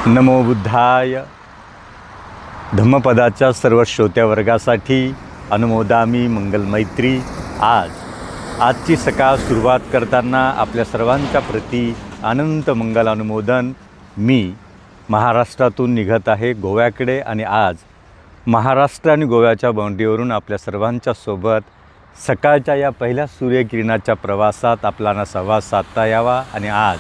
नमो बुद्धाय. धम्मपदाच्या सर्व श्रोत्या वर्गासाठी अनुमोदामी मंगलमैत्री. आजची सकाळ सुरुवात करताना आपल्या सर्वांच्या प्रती अनंत मंगल अनुमोदन. मी महाराष्ट्रातून निघत आहे गोव्याकडे आणि आज महाराष्ट्र आणि गोव्याच्या बाउंड्रीवरून आपल्या सर्वांच्या सोबत सकाळच्या या पहिल्या सूर्यकिरणाच्या प्रवासात आपल्याला संवाद साधता यावा. आणि आज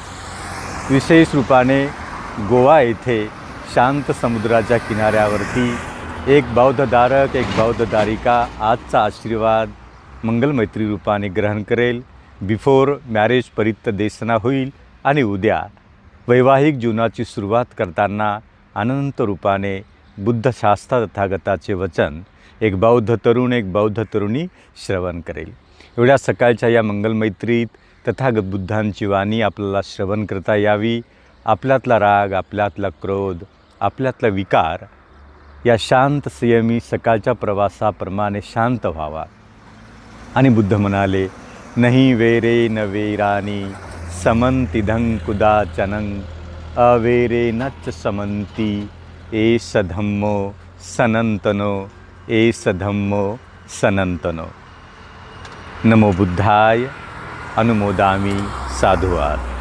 विशेष रूपाने गोवा येथे शांत समुद्राच्या किनाऱ्यावरती एक बौद्ध धारक, एक बौद्ध धारिका आजचा आशीर्वाद मंगलमैत्री रूपाने ग्रहण करेल. बिफोर मॅरेज परित्य देसना होईल आणि उद्या वैवाहिक जीवनाची सुरुवात करताना अनंत रूपाने बुद्धशास्त्र तथागताचे वचन एक बौद्ध तरुण, एक बौद्ध तरुणी श्रवण करेल. एवढ्या सकाळच्या या मंगलमैत्रीत तथागत बुद्धांची वाणी आपल्याला श्रवण करता यावी. आपल्यातला राग, आपल्यातला क्रोध, आपल्यातला विकार या शांत संयमी सकाळच्या प्रवासाप्रमाणे शांत व्हावा. आणि बुद्ध म्हणाले, नहीं वेरे न वेरानी समंतिधं कुदाचनं अवेरे नच समंती एष धम्मो सनंतनो एष धम्मो सनंतनो. नमो बुद्धाय. अनुमोदामी. साधुवाद.